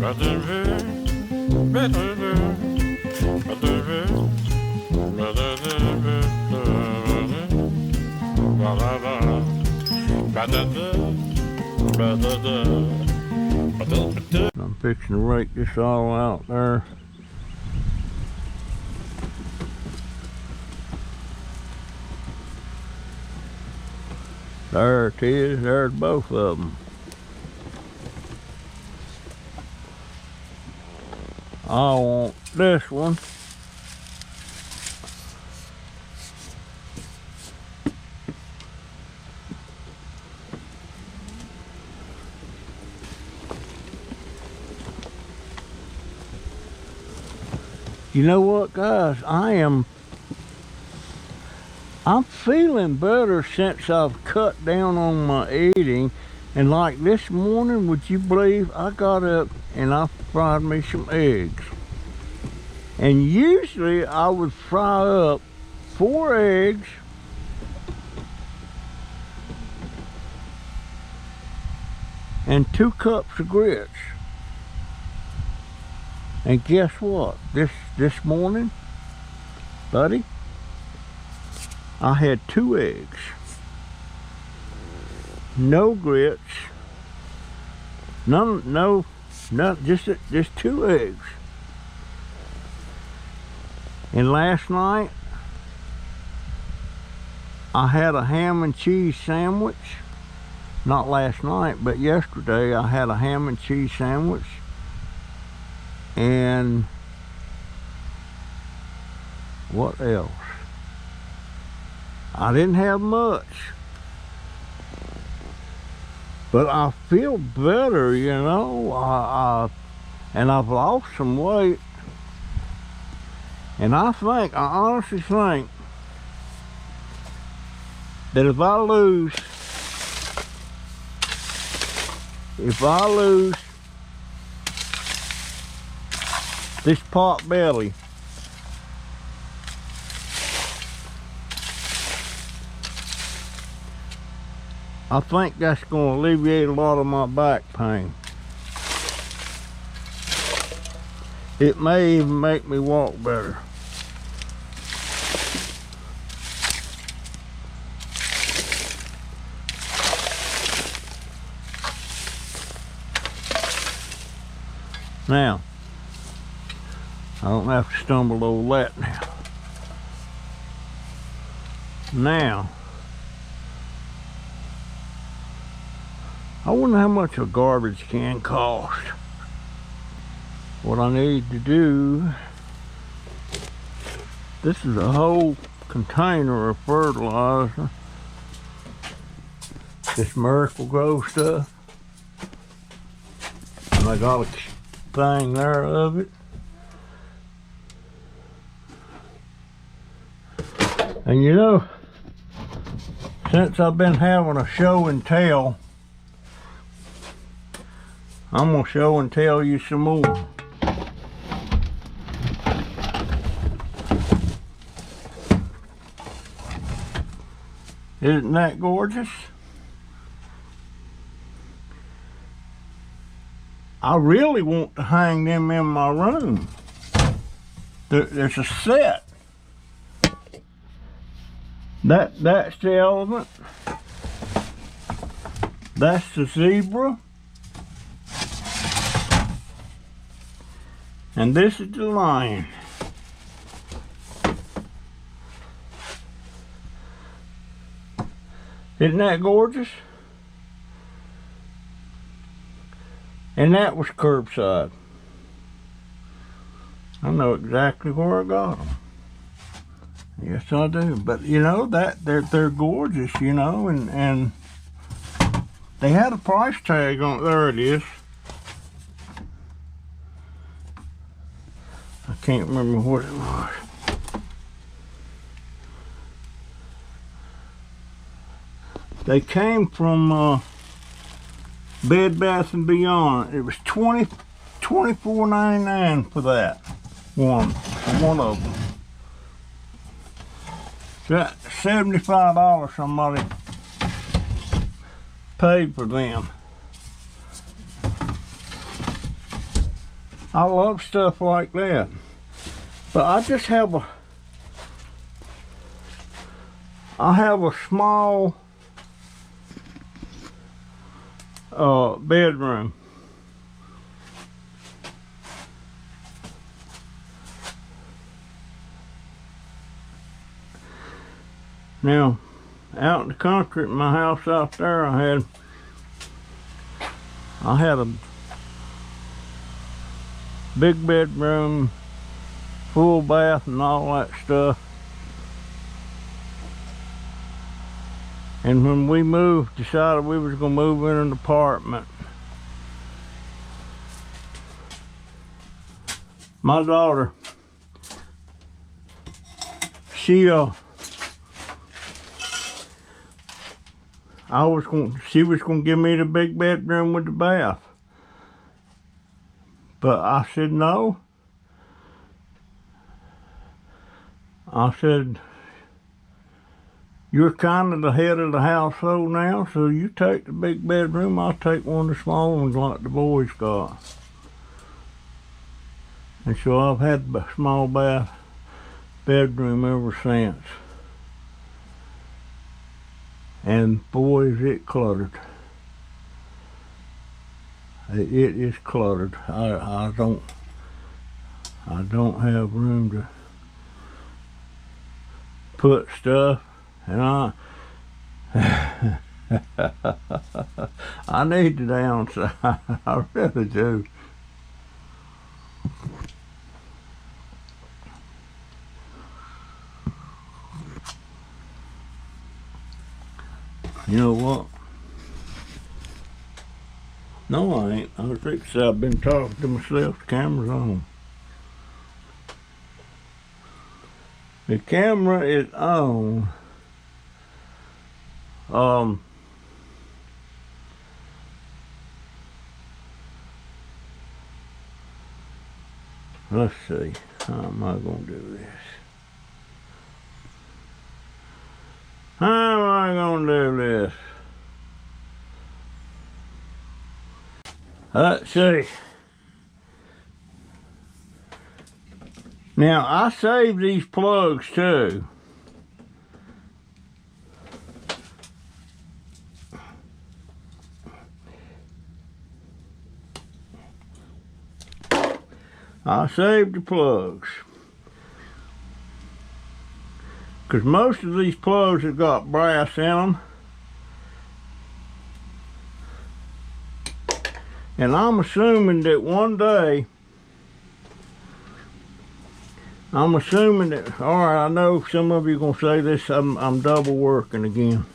I'm fixing to rake this all out there. There it is, there's both of them. I want this one. You know what, guys? I'm feeling better since I've cut down on my eating. And like this morning, would you believe I got up and I fried me some eggs. And usually I would fry up 4 eggs and 2 cups of grits. And guess what? This morning, buddy, I had 2 eggs, no grits, just 2 eggs. And last night, I had a ham and cheese sandwich. Not last night, but yesterday I had a ham and cheese sandwich. And what else? I didn't have much, but I feel better, you know. And I've lost some weight, and I honestly think that if I lose this pot belly, I think that's going to alleviate a lot of my back pain. It may even make me walk better. Now, I don't have to stumble over that now. Now, I wonder how much a garbage can cost. What I need to do, this is a whole container of fertilizer. This Miracle Grow stuff. And I got a thing there of it. And you know, since I've been having a show and tell, I'm gonna show and tell you some more. Isn't that gorgeous? I really want to hang them in my room. There's a set. That's the elephant. That's the zebra. And this is the lion. Isn't that gorgeous? And that was curbside. I know exactly where I got them. Yes, I do. But you know that they're gorgeous, you know, and they had a price tag on it. There it is. I can't remember what it was. They came from Bed Bath and Beyond. It was $24.99 for that one of them. That $75 somebody paid for them. I love stuff like that. But I just have a small bedroom. Now, out in the country, at my house out there, I had a big bedroom, full bath and all that stuff. And when we moved, decided we was gonna move in an apartment. My daughter, she was gonna give me the big bedroom with the bath. But I said no. I said, you're kind of the head of the household now, so you take the big bedroom, I'll take one of the small ones like the boys got. And so I've had the small bedroom ever since. And boy, is it cluttered. It is cluttered. I don't have room to put stuff, and I need to downsize. I really do. You know what? No, I ain't. I was fixing to say I've been talking to myself. The camera's on. The camera is on. Let's see. How am I gonna do this? How am I gonna do this? Let's see. Now, I saved these plugs too. I saved the plugs. Because most of these plugs have got brass in them. And I'm assuming that one day, all right, I know some of you are going to say this, I'm double working again.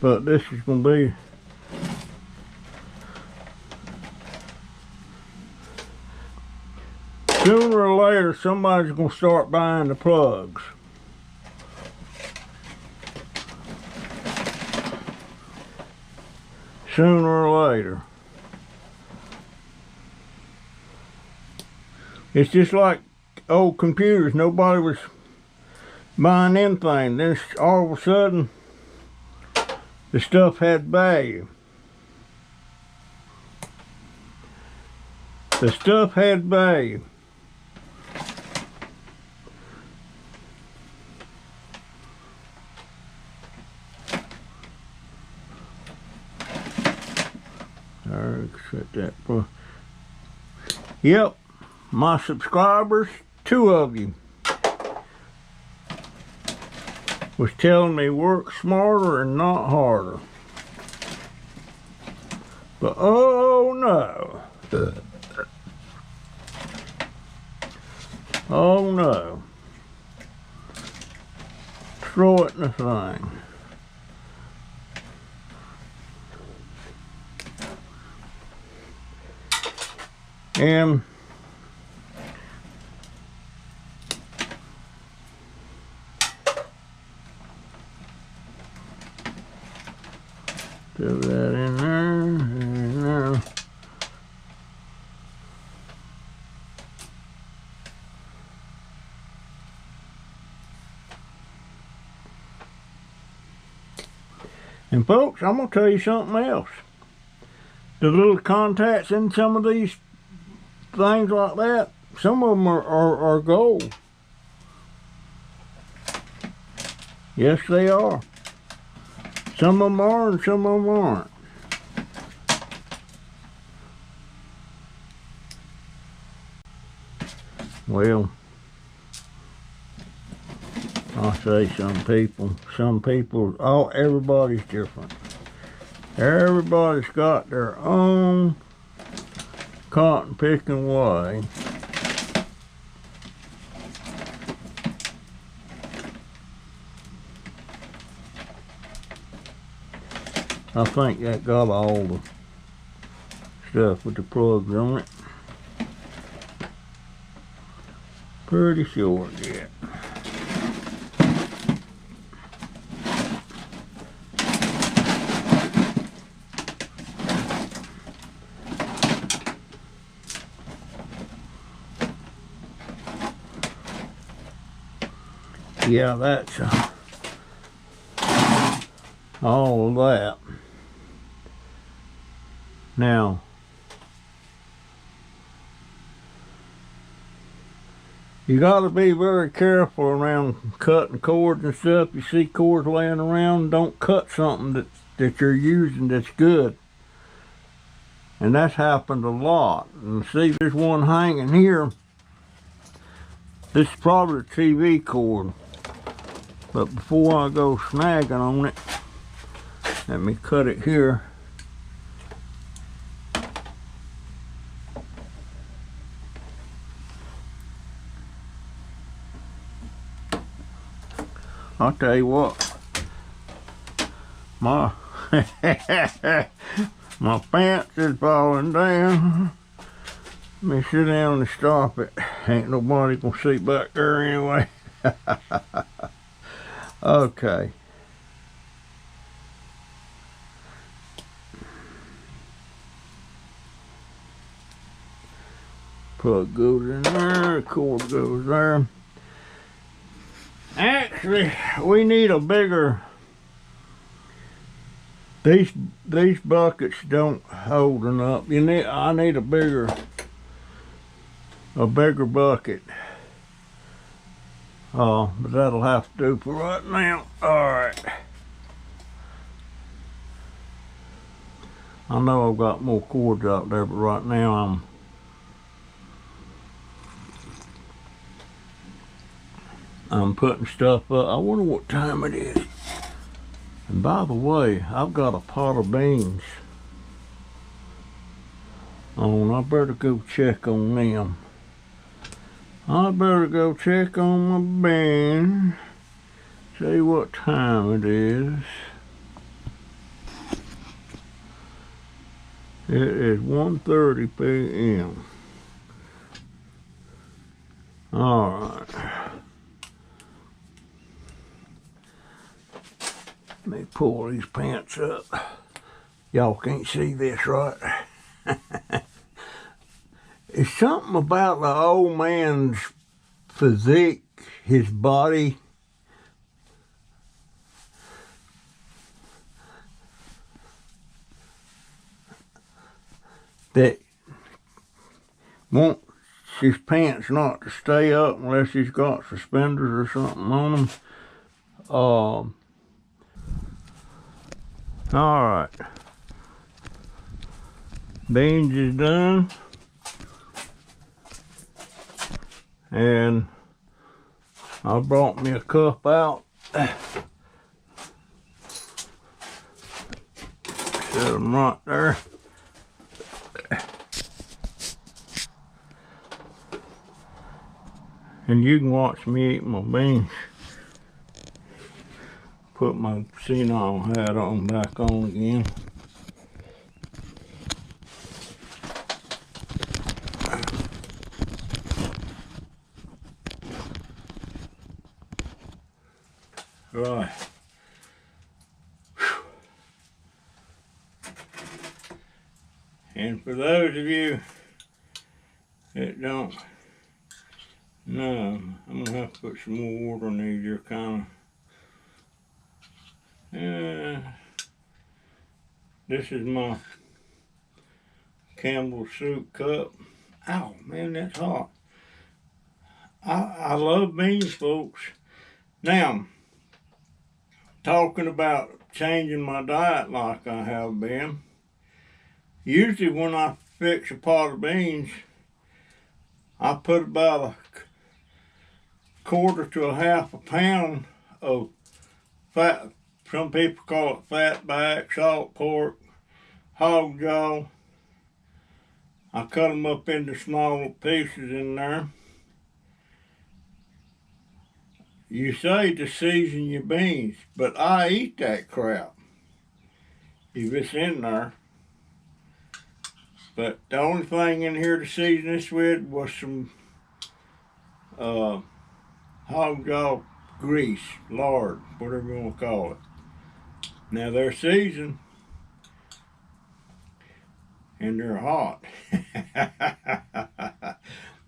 But this is going to be, sooner or later, somebody's going to start buying the plugs. Sooner or later. It's just like old computers. Nobody was buying anything. Then all of a sudden, the stuff had value. The stuff had value. Set that for. Yep, my subscribers, 2 of you, was telling me work smarter and not harder. But oh no. Oh no. Throw it in the thing. And throw that in there, and there. And folks, I'm gonna tell you something else. The little contacts in some of these things like that, some of them are gold. Yes, they are. Some of them are and some of them aren't. Well, I say some people, everybody's different. Everybody's got their own cotton picking way. I think that got all the stuff with the plugs on it. Pretty sure it did. Yeah, that's all of that. Now, you got to be very careful around cutting cords and stuff. You see cords laying around, don't cut something that you're using that's good. And that's happened a lot. And see, there's one hanging here. This is probably a TV cord. But before I go snagging on it, let me cut it here. I'll tell you what, my my pants is falling down. Let me sit down and stop it. Ain't nobody gonna see back there anyway. Okay. Plug goes in there, cord goes there. Actually, we need a bigger, these buckets don't hold enough. I need a bigger bucket. But that'll have to do for right now. Alright. I know I've got more cords out there, but right now I'm putting stuff up. I wonder what time it is. And by the way, I've got a pot of beans on. I better go check on them. I better go check on my beans. See what time it is. It is 1:30 p.m. Alright. Let me pull these pants up. Y'all can't see this, right? It's something about the old man's physique, his body. That wants his pants not to stay up unless he's got suspenders or something on them. Alright. Beans is done. And I brought me a cup out. Set them right there. And you can watch me eat my beans. Put my sone hat on back on again. Right. Whew. And for those of you that don't know, I'm gonna have to put some more water in these. You're kind of. This is my Campbell soup cup. Ow, man, that's hot. I love beans, folks. Now, talking about changing my diet like I have been, usually when I fix a pot of beans, I put about a quarter to a half a pound of fat. Some people call it fat back, salt pork, hog jaw. I cut them up into small pieces in there. You say to season your beans, but I eat that crap if it's in there. But the only thing in here to season this with was some hog jaw grease, lard, whatever you want to call it. Now they're seasoned and they're hot.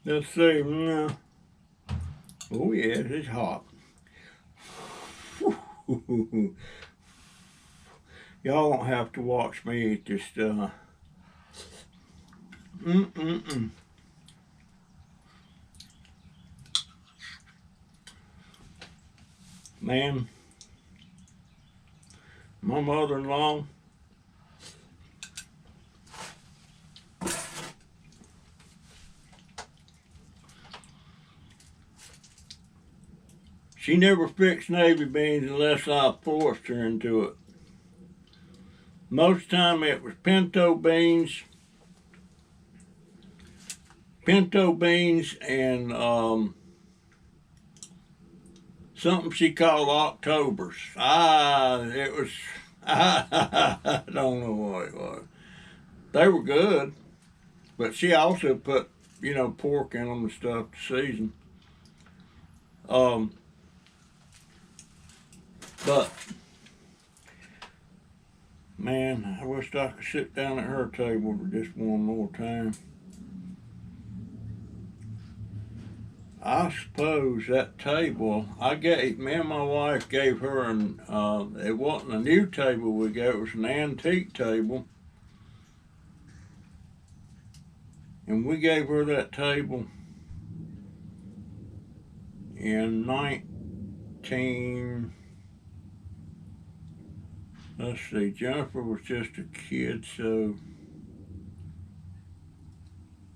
Let's see. Oh yeah, it's hot. Y'all don't have to watch me eat this stuff. Man, my mother-in-law, she never fixed navy beans unless I forced her into it. Most of the time it was pinto beans and something she called Octobers. It was, I don't know what it was. They were good, but she also put, pork in them and stuff to season. But, man, I wish I could sit down at her table for just one more time. I suppose that table, me and my wife gave her it wasn't a new table we got, it was an antique table. And we gave her that table in let's see, Jennifer was just a kid, so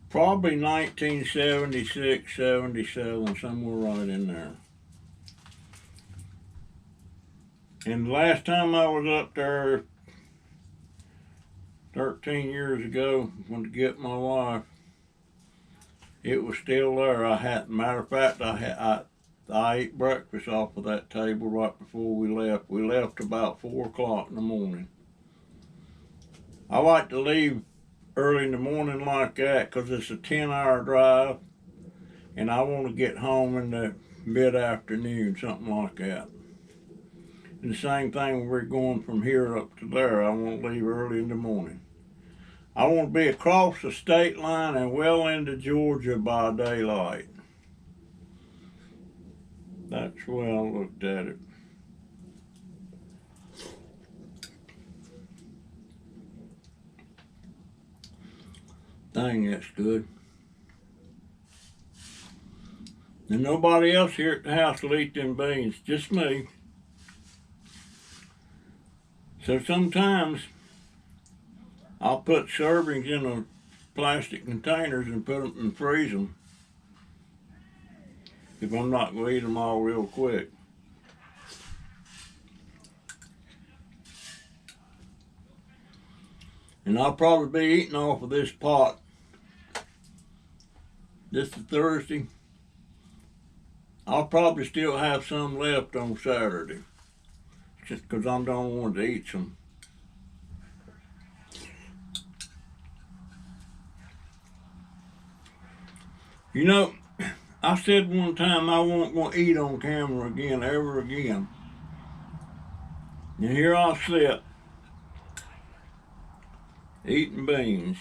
probably 1976, 77, somewhere right in there. And the last time I was up there 13 years ago, went to get my wife, it was still there. Matter of fact, I ate breakfast off of that table right before we left. We left about 4 o'clock in the morning. I like to leave early in the morning like that because it's a 10-hour drive, and I want to get home in the mid-afternoon, something like that. And the same thing when we're going from here up to there, I want to leave early in the morning. I want to be across the state line and well into Georgia by daylight. That's the way I looked at it. Dang, that's good. And nobody else here at the house will eat them beans, just me. So sometimes I'll put servings in a plastic containers and put them and freeze them if I'm not going to eat them all real quick. And I'll probably be eating off of this pot. This is Thursday. I'll probably still have some left on Saturday, just because I don't want to eat some. You know, I said one time I wasn't going to eat on camera again, ever again. And here I sit, eating beans.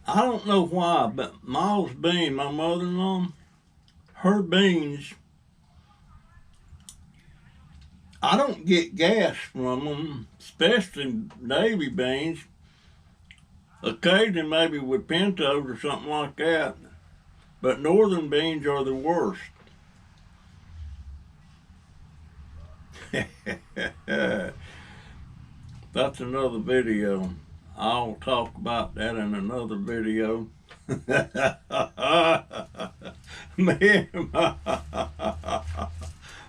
I don't know why, but Ma's bean, my mother-in-law, her beans, I don't get gas from them, especially navy beans. Occasionally maybe with pintos or something like that. But northern beans are the worst. That's another video. I'll talk about that in another video. me, and my,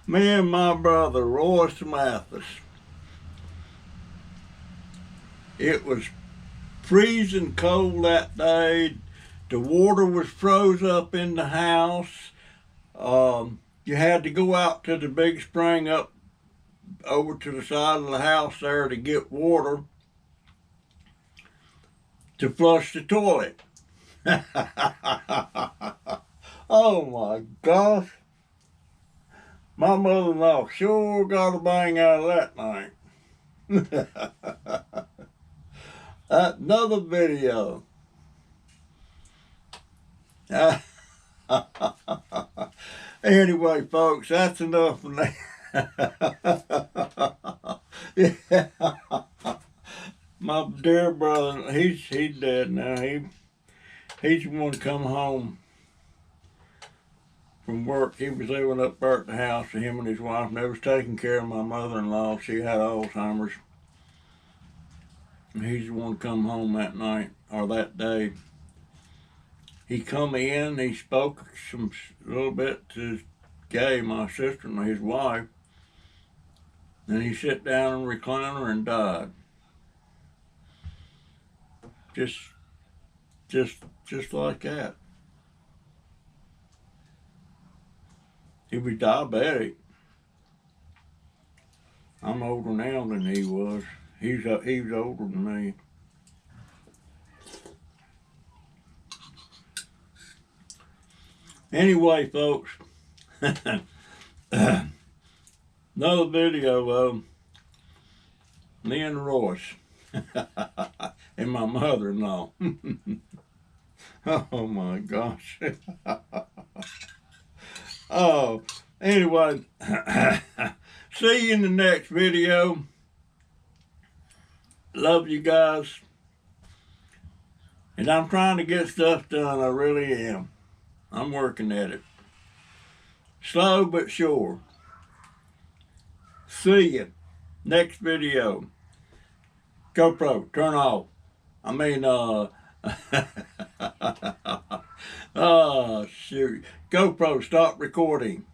me and my brother Royce Mathis. It was freezing cold that day. The water was froze up in the house. You had to go out to the big spring up over to the side of the house there to get water to flush the toilet. Oh my gosh. My mother-in-law sure got a bang out of that night. Another video. Anyway, folks, that's enough of that. Yeah. My dear brother, he's dead now. He's the one to come home from work. He was living up there at the house with him and his wife, and they was taking care of my mother-in-law. She had Alzheimer's. And he's the one to come home that night, or that day. He come in, he spoke a little bit to Gay, my sister, and his wife. Then he sat down in a recliner and died. Just like that. He was diabetic. I'm older now than he was. He was older than me. Anyway, folks, another video of me and Royce and my mother-in-law. Oh my gosh. Oh, anyway, see you in the next video. Love you guys. And I'm trying to get stuff done, I really am. I'm working at it. Slow but sure. See you. Next video. GoPro, turn off. I mean, oh, shoot. GoPro, stop recording.